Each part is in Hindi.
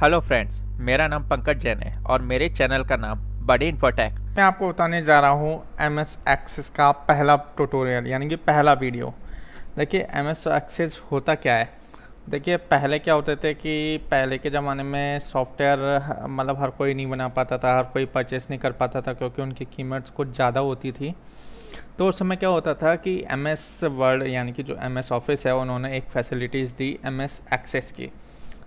हेलो फ्रेंड्स, मेरा नाम पंकज जैन है और मेरे चैनल का नाम बड़ी इन्फोटेक। मैं आपको बताने जा रहा हूँ MS एक्सेस का पहला ट्यूटोरियल यानी कि पहला वीडियो। देखिए MS एक्सेस होता क्या है। देखिए पहले क्या होते थे कि पहले के ज़माने में सॉफ्टवेयर मतलब हर कोई नहीं बना पाता था, हर कोई परचेस नहीं कर पाता था क्योंकि उनकी कीमत कुछ ज़्यादा होती थी। तो उस समय क्या होता था कि MS वर्ड यानी कि जो MS ऑफिस है उन्होंने एक फैसिलिटीज़ दी MS एक्सेस की,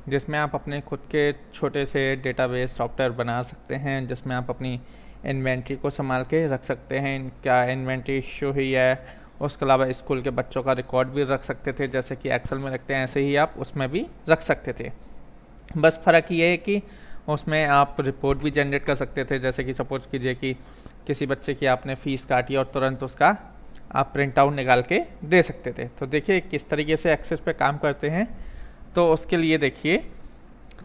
जिसमें आप अपने खुद के छोटे से डेटाबेस सॉफ्टवेयर बना सकते हैं, जिसमें आप अपनी इन्वेंट्री को संभाल के रख सकते हैं। क्या इन्वेंट्री इशू हुई है, उसके अलावा स्कूल के बच्चों का रिकॉर्ड भी रख सकते थे, जैसे कि एक्सेल में रखते हैं ऐसे ही आप उसमें भी रख सकते थे। बस फ़र्क ये है कि उसमें आप रिपोर्ट भी जनरेट कर सकते थे, जैसे कि सपोज कीजिए कि किसी बच्चे की आपने फ़ीस काटी और तुरंत उसका आप प्रिंट आउट निकाल के दे सकते थे। तो देखिए किस तरीके से एक्सेस पे काम करते हैं। तो उसके लिए देखिए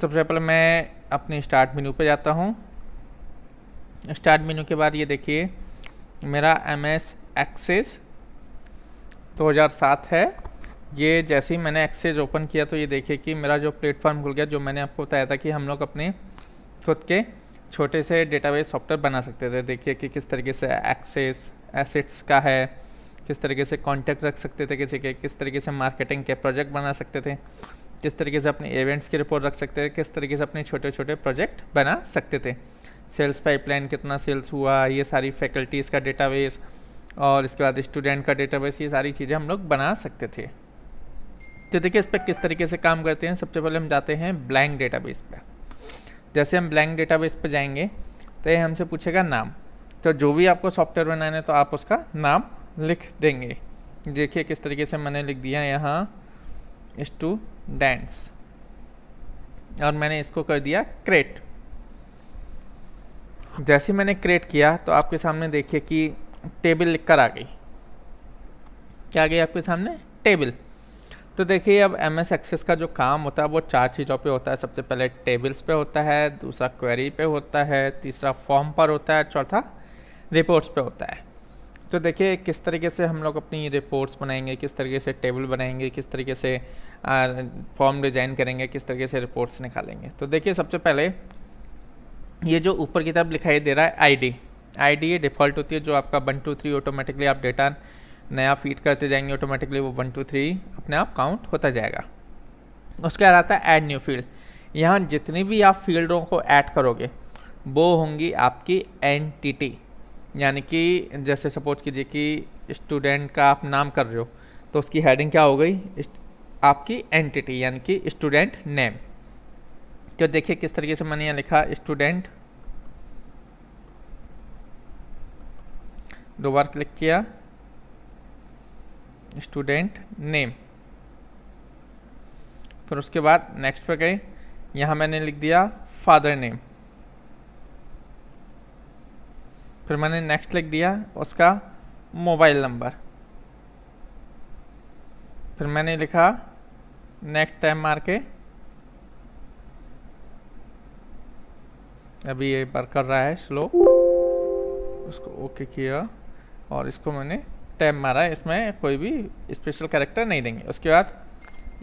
सबसे पहले मैं अपनी स्टार्ट मेन्यू पे जाता हूँ। स्टार्ट मेन्यू के बाद ये देखिए मेरा MS एक्सेस 2007 है। ये जैसे ही मैंने एक्सेस ओपन किया तो ये देखिए कि मेरा जो प्लेटफॉर्म खुल गया, जो मैंने आपको बताया था कि हम लोग अपने खुद के छोटे से डेटाबेस सॉफ्टवेयर बना सकते थे। देखिए कि किस तरीके से एक्सेस एसेट्स का है, किस तरीके से कॉन्टैक्ट रख सकते थे किसी के, किस तरीके से मार्केटिंग के प्रोजेक्ट बना सकते थे, किस तरीके से अपने इवेंट्स की रिपोर्ट रख सकते थे, किस तरीके से अपने छोटे छोटे प्रोजेक्ट बना सकते थे। सेल्स पाइपलाइन, कितना सेल्स हुआ, ये सारी फैकल्टीज़ का डेटाबेस और इसके बाद स्टूडेंट का डेटाबेस, ये सारी चीज़ें हम लोग बना सकते थे। तो देखिए इस पर किस तरीके से काम करते हैं। सबसे पहले हम जाते हैं ब्लैंक डेटाबेस पे। जैसे हम ब्लैंक डेटाबेस पे जाएंगे तो ये हमसे पूछेगा नाम। तो जो भी आपको सॉफ्टवेयर बनाना है तो आप उसका नाम लिख देंगे। देखिए किस तरीके से मैंने लिख दिया यहाँ स्टूडेंट्स और मैंने इसको कर दिया क्रिएट। जैसे मैंने क्रिएट किया तो आपके सामने देखिए कि टेबल लिखकर आ गई। क्या आ गई आपके सामने? टेबल। तो देखिए अब MS एक्सेस का जो काम होता है वो 4 चीज़ों पे होता है। सबसे पहले टेबल्स पे होता है, दूसरा क्वेरी पे होता है, तीसरा फॉर्म पर होता है, चौथा रिपोर्ट्स पे होता है। तो देखिए किस तरीके से हम लोग अपनी रिपोर्ट्स बनाएंगे, किस तरीके से टेबल बनाएंगे, किस तरीके से फॉर्म डिज़ाइन करेंगे, किस तरीके से रिपोर्ट्स निकालेंगे। तो देखिए सबसे पहले ये जो ऊपर की तरफ दिखाई दे रहा है आईडी ये डिफ़ॉल्ट होती है, जो आपका 1 2 3 ऑटोमेटिकली आप डेटा नया फीड करते जाएंगे, ऑटोमेटिकली वो 1 2 3 अपने आप काउंट होता जाएगा। उसके बाद आता है ऐड न्यू फील्ड। यहाँ जितनी भी आप फील्डों को ऐड करोगे वो होंगी आपकी एंटिटी, यानी कि जैसे सपोज कीजिए कि स्टूडेंट का आप नाम कर रहे हो तो उसकी हेडिंग क्या हो गई? आपकी एंटिटी यानी कि स्टूडेंट नेम। तो देखिए किस तरीके से मैंने यहाँ लिखा स्टूडेंट, दो बार क्लिक किया, स्टूडेंट नेम, फिर उसके बाद नेक्स्ट पे गए, यहाँ मैंने लिख दिया फादर नेम, फिर मैंने नेक्स्ट लिख दिया उसका मोबाइल नंबर, फिर मैंने लिखा नेक्स्ट टाइम मार के, अभी ये वर्क कर रहा है स्लो, उसको ओके किया और इसको मैंने टैब मारा है, इसमें कोई भी स्पेशल कैरेक्टर नहीं देंगे। उसके बाद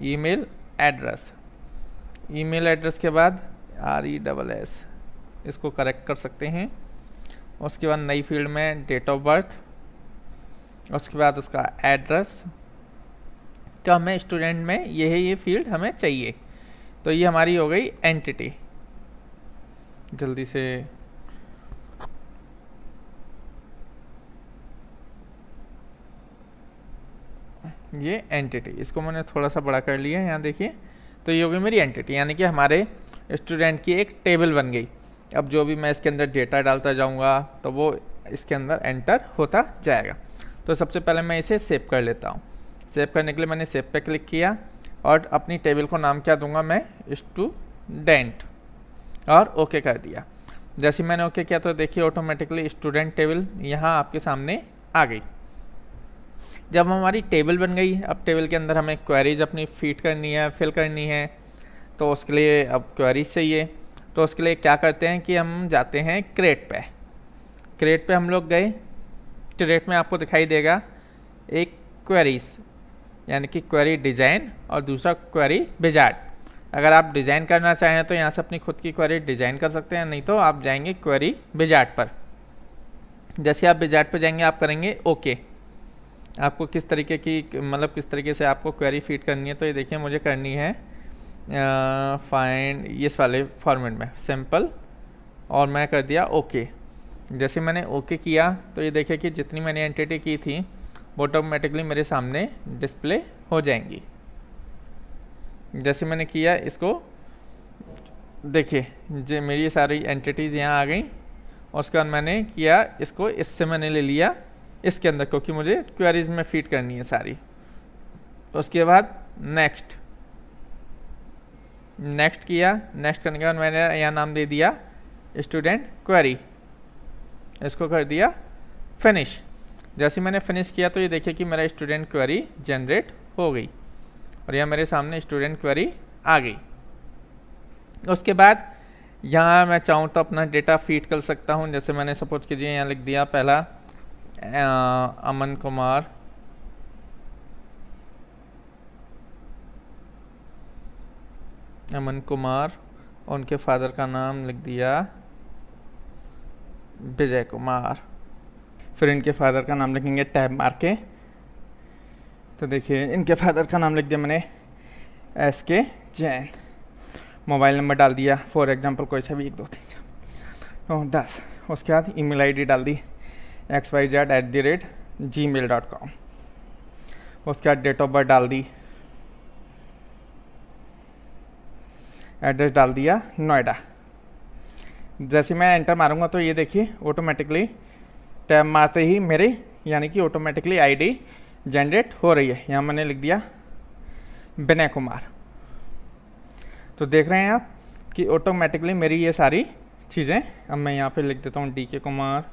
ईमेल एड्रेस, ईमेल एड्रेस के बाद RESS इसको करेक्ट कर सकते हैं। उसके बाद नई फील्ड में डेट ऑफ बर्थ, उसके बाद उसका एड्रेस। तो हमें स्टूडेंट में ये फील्ड हमें चाहिए। तो ये हमारी हो गई एंटिटी। जल्दी से ये एंटिटी, इसको मैंने थोड़ा सा बड़ा कर लिया, यहाँ देखिए। तो ये हो गई मेरी एंटिटी, यानी कि हमारे स्टूडेंट की एक टेबल बन गई। अब जो भी मैं इसके अंदर डेटा डालता जाऊंगा तो वो इसके अंदर एंटर होता जाएगा। तो सबसे पहले मैं इसे सेव कर लेता हूँ। सेव करने के लिए मैंने सेव पे क्लिक किया और अपनी टेबल को नाम क्या दूंगा मैं? स्टूडेंट, और ओके कर दिया। जैसे मैंने ओके किया तो देखिए ऑटोमेटिकली स्टूडेंट टेबल यहाँ आपके सामने आ गई। जब हमारी टेबल बन गई, अब टेबल के अंदर हमें क्वेरीज अपनी फीड करनी है, फिल करनी है। तो उसके लिए अब क्वेरीज चाहिए। तो उसके लिए क्या करते हैं कि हम जाते हैं क्रिएट पे। क्रिएट पे हम लोग गए, क्रिएट में आपको दिखाई देगा एक क्वेरीज, यानी कि क्वेरी डिज़ाइन और दूसरा क्वेरी विजार्ड। अगर आप डिज़ाइन करना चाहें तो यहाँ से अपनी खुद की क्वेरी डिज़ाइन कर सकते हैं, नहीं तो आप जाएंगे क्वेरी विजार्ड पर। जैसे आप विजार्ड पर जाएंगे आप करेंगे ओके। आपको किस तरीके की मतलब किस तरीके से आपको क्वेरी फीड करनी है, तो ये देखिए मुझे करनी है फाइंड इस वाले फॉर्मेट में सिंपल, और मैं कर दिया ओके। जैसे मैंने ओके किया तो ये देखिए कि जितनी मैंने एंटिटी की थी वो ऑटोमेटिकली मेरे सामने डिस्प्ले हो जाएंगी। जैसे मैंने किया इसको देखिए जो मेरी सारी एंटिटीज़ यहाँ आ गई, और उसके बाद मैंने किया इसको, इससे मैंने ले लिया इसके अंदर क्योंकि मुझे क्वेरीज में फीड करनी है सारी। उसके बाद नेक्स्ट किया, नेक्स्ट करने के बाद मैंने यहाँ नाम दे दिया स्टूडेंट क्वेरी, इसको कर दिया फिनिश। जैसे मैंने फिनिश किया तो ये देखिए कि मेरा स्टूडेंट क्वेरी जनरेट हो गई और यहाँ मेरे सामने स्टूडेंट क्वेरी आ गई। उसके बाद यहाँ मैं चाहूँ तो अपना डेटा फीड कर सकता हूँ। जैसे मैंने सपोज कीजिए यहाँ लिख दिया पहला अमन कुमार, उनके फादर का नाम लिख दिया विजय कुमार। फिर इनके फादर का नाम लिखेंगे टैब मार के, तो देखिए इनके फादर का नाम लिख दिया मैंने SK जैन। मोबाइल नंबर डाल दिया फॉर एग्जांपल कोई सा भी 1 2 3 4 10। उसके बाद ईमेल आईडी डाल दी xyz@gmail.com। उसके बाद डेट ऑफ बर्थ डाल दी, एड्रेस डाल दिया नोएडा। जैसे मैं एंटर मारूंगा तो ये देखिए ऑटोमेटिकली टैब मारते ही मेरे यानी कि ऑटोमेटिकली आईडी जनरेट हो रही है। यहाँ मैंने लिख दिया विनय कुमार। तो देख रहे हैं आप कि ऑटोमेटिकली मेरी ये सारी चीज़ें, अब मैं यहाँ पे लिख देता हूँ DK कुमार,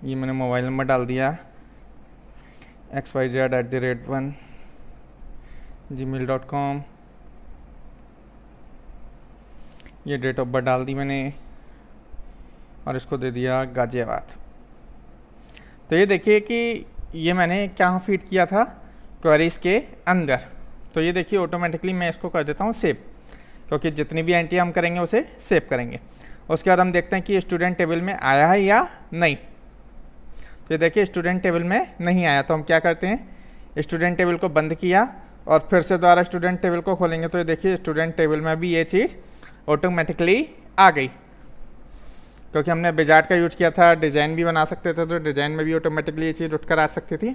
ये मैंने मोबाइल नंबर डाल दिया xyz@1gmail.com। ये डेट ऑफ बर्थ डाल दी मैंने और इसको दे दिया गाजियाबाद। तो ये देखिए कि ये मैंने क्या फीड किया था क्वेरीज के अंदर। तो ये देखिए ऑटोमेटिकली मैं इसको कर देता हूँ सेव, क्योंकि जितनी भी एंट्री हम करेंगे उसे सेव करेंगे। उसके बाद हम देखते हैं कि स्टूडेंट टेबल में आया है या नहीं। तो ये देखिए स्टूडेंट टेबल में नहीं आया, तो हम क्या करते हैं स्टूडेंट टेबल को बंद किया और फिर से दोबारा स्टूडेंट टेबल को खोलेंगे। तो ये देखिए स्टूडेंट टेबल में भी ये चीज़ ऑटोमेटिकली आ गई, क्योंकि हमने विजार्ड का यूज किया था। डिज़ाइन भी बना सकते थे तो डिज़ाइन में भी ऑटोमेटिकली ये चीज़ उठकर आ सकती थी।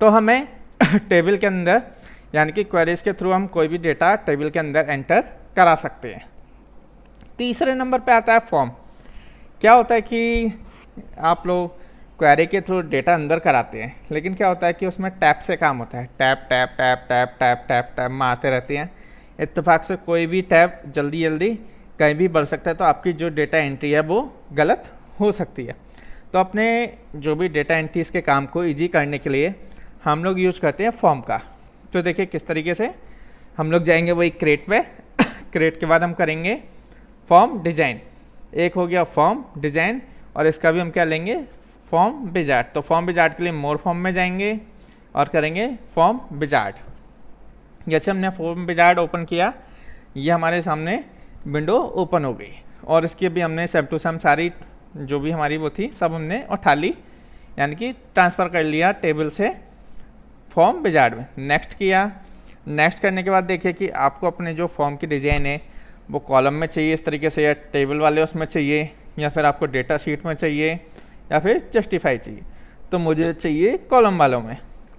तो हमें टेबल के अंदर यानी कि क्वेरीज के थ्रू हम कोई भी डेटा टेबल के अंदर एंटर करा सकते हैं। तीसरे नंबर पे आता है फॉर्म। क्या होता है कि आप लोग क्वेरी के थ्रू डेटा अंदर कराते हैं, लेकिन क्या होता है कि उसमें टैप से काम होता है। Tap tap tap tap tap tap tap मारते रहते हैं। इत्तेफाक से कोई भी टैप जल्दी जल्दी कहीं भी बढ़ सकता है, तो आपकी जो डेटा एंट्री है वो गलत हो सकती है। तो अपने जो भी डेटा एंट्रीज के काम को ईजी करने के लिए हम लोग यूज करते हैं फॉर्म का। तो देखिए किस तरीके से हम लोग जाएंगे वही क्रिएट पे। क्रिएट के बाद हम करेंगे फॉर्म डिज़ाइन। एक हो गया फॉर्म डिज़ाइन और इसका भी हम क्या लेंगे फॉर्म विजार्ड। तो फॉर्म विजार्ड के लिए मोर फॉर्म में जाएंगे और करेंगे फॉर्म विजार्ड। जैसे हमने फॉर्म विजार्ड ओपन किया, ये हमारे सामने विंडो ओपन हो गई और इसकी भी हमने सेम टू सेम सारी जो भी हमारी वो थी सब हमने उठा ली, यानी कि ट्रांसफ़र कर लिया टेबल से फॉर्म विजार्ड में। नेक्स्ट किया। नेक्स्ट करने के बाद देखिए कि आपको अपने जो फॉर्म की डिज़ाइन है वो कॉलम में चाहिए इस तरीके से, या टेबल वाले उसमें चाहिए, या फिर आपको डेटा शीट में चाहिए, या फिर जस्टिफाई चाहिए। तो मुझे चाहिए कॉलम वालों में,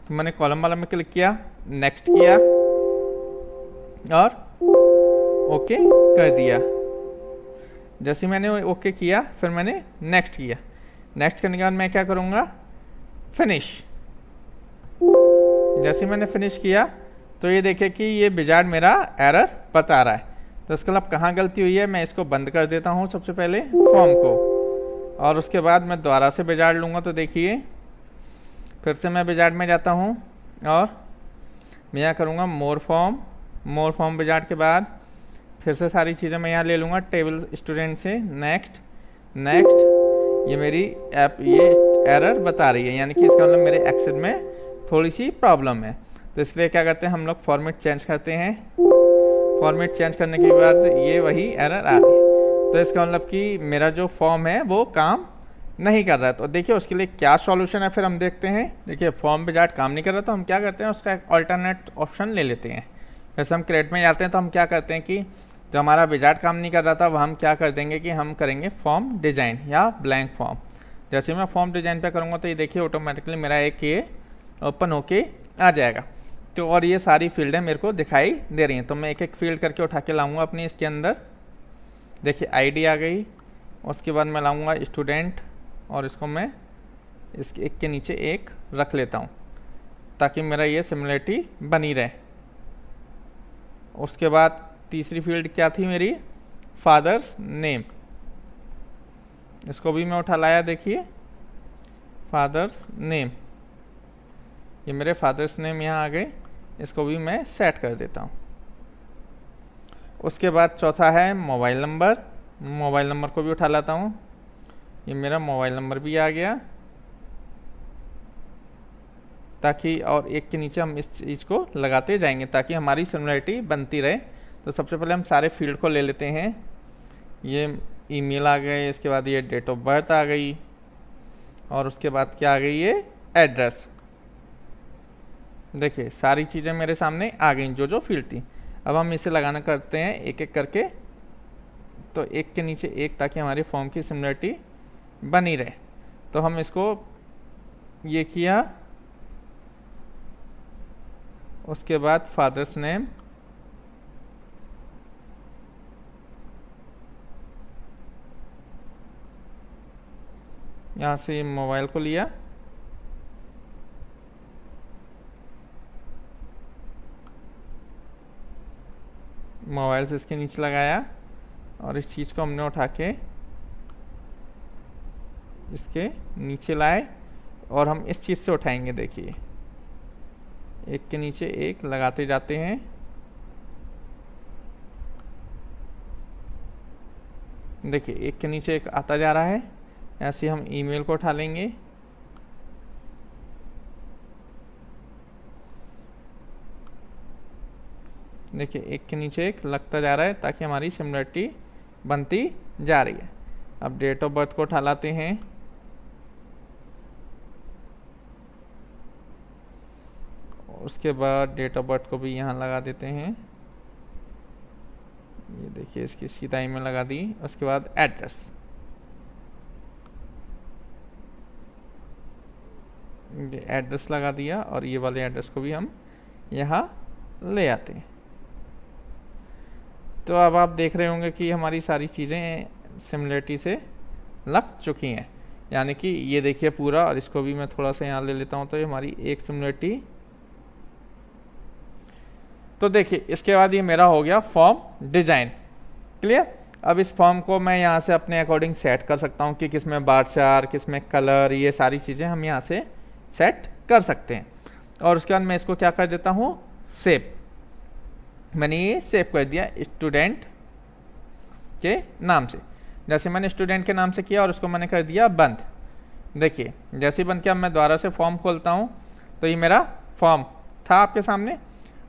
तो मैंने कॉलम वालों में क्लिक किया, नेक्स्ट किया और ओके कर दिया। जैसे मैंने ओके किया फिर मैंने नेक्स्ट किया। नेक्स्ट करने के बाद मैं क्या करूँगा फिनिश। जैसे मैंने फिनिश किया तो ये देखिए कि ये विजार्ड मेरा एरर बता रहा है। तो इसके लिए कहाँ गलती हुई है, मैं इसको बंद कर देता हूँ सबसे पहले फॉर्म को, और उसके बाद मैं दोबारा से विजार्ड लूँगा। तो देखिए फिर से मैं विजार्ड में जाता हूँ और मैं यहाँ करूँगा मोर फॉर्म विजार्ड के बाद फिर से सारी चीज़ें मैं यहाँ ले लूँगा टेबल स्टूडेंट से। नेक्स्ट ये मेरी ऐप ये एरर बता रही है, यानी कि इसका मतलब मेरे एक्सेल में थोड़ी सी प्रॉब्लम है। तो इसके लिए क्या करते हैं हम लोग फॉर्मेट चेंज करते हैं। फॉर्मेट चेंज करने के बाद ये वही एरर आ रही है। तो इसका मतलब कि मेरा जो फॉर्म है वो काम नहीं कर रहा है। तो देखिए उसके लिए क्या सॉल्यूशन है फिर हम देखते हैं। देखिए फॉर्म विजार्ड काम नहीं कर रहा तो हम क्या करते हैं उसका एक अल्टरनेट ऑप्शन ले लेते हैं। जैसे हम क्रिएट में जाते हैं तो हम क्या करते हैं कि जो हमारा विजार्ड काम नहीं कर रहा था वह हम क्या कर देंगे कि हम करेंगे फॉर्म डिज़ाइन या ब्लैंक फॉर्म। जैसे मैं फॉर्म डिज़ाइन पे करूँगा तो ये देखिए ऑटोमेटिकली मेरा एक ये ओपन होके आ जाएगा। तो और ये सारी फील्डें मेरे को दिखाई दे रही हैं। तो मैं एक एक फील्ड करके उठा के लाऊंगा अपनी इसके अंदर। देखिए आईडी आ गई, उसके बाद मैं लाऊंगा स्टूडेंट और इसको मैं इसके एक के नीचे एक रख लेता हूँ ताकि मेरा ये सिमिलरिटी बनी रहे। उसके बाद तीसरी फील्ड क्या थी मेरी, फादर्स नेम, इसको भी मैं उठा लाया। देखिए फादर्स नेम, ये मेरे फादर्स नेम यहाँ आ गए, इसको भी मैं सेट कर देता हूँ। उसके बाद चौथा है मोबाइल नंबर, मोबाइल नंबर को भी उठा लाता हूँ। ये मेरा मोबाइल नंबर भी आ गया ताकि और एक के नीचे हम इस चीज़ को लगाते जाएंगे ताकि हमारी सिमिलरिटी बनती रहे। तो सबसे पहले हम सारे फील्ड को ले लेते हैं। ये ईमेल आ गए, इसके बाद ये डेट ऑफ बर्थ आ गई और उसके बाद क्या आ गई, ये एड्रेस। देखिए सारी चीज़ें मेरे सामने आ गई जो जो फील्ड थी। अब हम इसे लगाना करते हैं एक एक करके, तो एक के नीचे एक ताकि हमारी फॉर्म की सिमिलरिटी बनी रहे। तो हम इसको ये किया, उसके बाद फादर्स नेम, यहाँ से मोबाइल को लिया, मोबाइल से इसके नीचे लगाया और इस चीज़ को हमने उठा के इसके नीचे लाए और हम इस चीज़ से उठाएंगे। देखिए एक के नीचे एक लगाते जाते हैं। देखिए एक के नीचे एक आता जा रहा है। ऐसे हम ईमेल को उठा लेंगे, देखिए एक के नीचे एक लगता जा रहा है ताकि हमारी सिमिलरिटी बनती जा रही है। अब डेट ऑफ बर्थ को उठा लाते हैं, उसके बाद डेट ऑफ बर्थ को भी यहाँ लगा देते हैं। ये देखिए इसकी सीधा ईमेल लगा दी। उसके बाद एड्रेस, ये एड्रेस लगा दिया और ये वाले एड्रेस को भी हम यहाँ ले आते हैं। तो अब आप देख रहे होंगे कि हमारी सारी चीज़ें सिमिलरिटी से लग चुकी हैं। यानी कि ये देखिए पूरा, और इसको भी मैं थोड़ा सा यहाँ ले लेता हूँ तो ये हमारी एक सिमिलरिटी। तो देखिए इसके बाद ये मेरा हो गया फॉर्म डिज़ाइन क्लियर। अब इस फॉर्म को मैं यहाँ से अपने अकॉर्डिंग सेट कर सकता हूँ कि किस में बार चार, किस में कलर, ये सारी चीज़ें हम यहाँ से सेट कर सकते हैं। और उसके बाद मैं इसको क्या कर देता हूँ, सेव। मैंने ये सेव कर दिया स्टूडेंट के नाम से। जैसे मैंने स्टूडेंट के नाम से किया और उसको मैंने कर दिया बंद। देखिए जैसे ही बंद किया, मैं दोबारा से फॉर्म खोलता हूँ तो ये मेरा फॉर्म था आपके सामने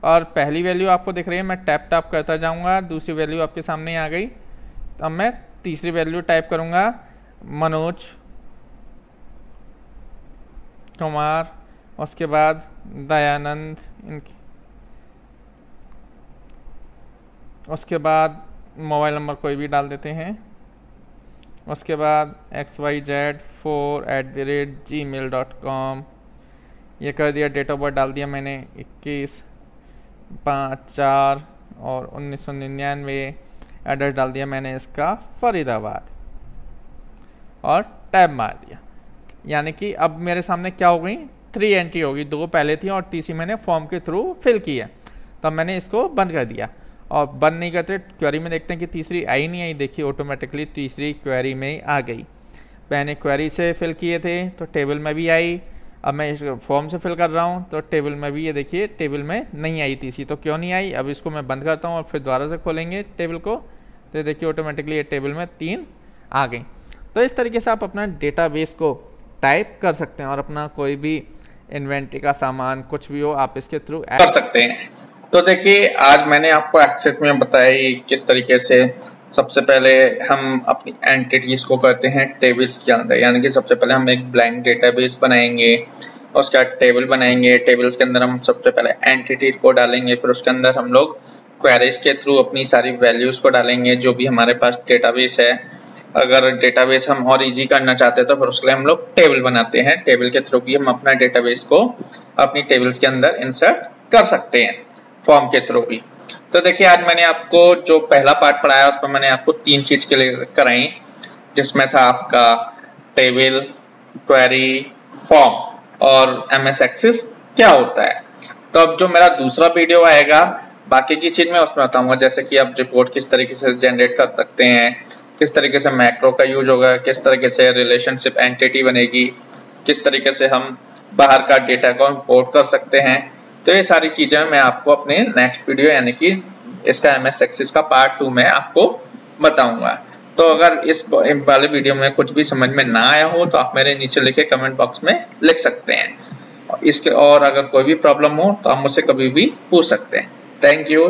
और पहली वैल्यू आपको दिख रही है। मैं टैप टैप करता जाऊँगा, दूसरी वैल्यू आपके सामने आ गई। तो अब मैं तीसरी वैल्यू टाइप करूँगा, मनोज कुमार, उसके बाद दयानंद, इनकी, उसके बाद मोबाइल नंबर कोई भी डाल देते हैं। उसके बाद xyz4@gmail.com ये कर दिया। डेट ऑफ बर्थ डाल दिया मैंने 21/5/4 और 1999। एड्रेस डाल दिया मैंने इसका फरीदाबाद और टैब मार दिया। यानी कि अब मेरे सामने क्या हो गई, 3 एंट्री होगी, 2 पहले थी और तीसरी मैंने फॉर्म के थ्रू फिल की है। तब मैंने इसको बंद कर दिया और बंद नहीं करते क्वेरी में देखते हैं कि तीसरी आई नहीं आई। देखिए ऑटोमेटिकली तीसरी क्वेरी में आ गई। मैंने क्वेरी से फिल किए थे तो टेबल में भी आई। अब मैं इस फॉर्म से फिल कर रहा हूँ तो टेबल में भी, ये देखिए टेबल में नहीं आई तीसरी। तो क्यों नहीं आई, अब इसको मैं बंद करता हूँ और फिर दोबारा से खोलेंगे टेबल को तो देखिए ऑटोमेटिकली ये टेबल में 3 आ गई। तो इस तरीके से आप अपना डेटाबेस को टाइप कर सकते हैं और अपना कोई भी इन्वेंट्री का सामान कुछ भी हो आप इसके थ्रू कर सकते हैं। तो देखिए आज मैंने आपको एक्सेस में बताया किस तरीके से सबसे पहले हम अपनी एंटिटीज को करते हैं टेबल्स के अंदर, यानी कि सबसे पहले हम एक ब्लैंक डेटाबेस बनाएंगे, उसके बाद टेबल बनाएंगे। टेबल्स के अंदर हम सबसे पहले एंटिटी को डालेंगे, फिर उसके अंदर हम लोग क्वेरीज के थ्रू अपनी सारी वैल्यूज को डालेंगे जो भी हमारे पास डेटाबेस है। अगर डेटाबेस हम और इजी करना चाहते हैं तो फिर उसके लिए हम लोग टेबल बनाते हैं। टेबल के थ्रू भी हम अपना डेटाबेस को अपनी टेबल्स के अंदर इंसर्ट कर सकते हैं फॉर्म के थ्रू भी। तो देखिए आज मैंने आपको जो पहला पार्ट पढ़ाया उसमें मैंने आपको 3 चीज के लिए कराई, जिसमें था आपका टेबल, क्वेरी, फॉर्म और MS एक्सेस क्या होता है। तो अब जो मेरा दूसरा वीडियो आएगा बाकी की चीज मैं उसमें बताऊंगा, जैसे कि आप रिपोर्ट किस तरीके से जनरेट कर सकते हैं, किस तरीके से मैक्रो का यूज होगा, किस तरीके से रिलेशनशिप एंटिटी बनेगी, किस तरीके से हम बाहर का डेटा को इंपोर्ट कर सकते हैं। तो ये सारी चीजें मैं आपको अपने नेक्स्ट वीडियो यानी कि इसका MS एक्सेस का पार्ट 2 में आपको बताऊंगा। तो अगर इस वाले वीडियो में कुछ भी समझ में ना आया हो तो आप मेरे नीचे लिखे कमेंट बॉक्स में लिख सकते हैं। इसके और अगर कोई भी प्रॉब्लम हो तो आप मुझसे कभी भी पूछ सकते हैं। Thank you.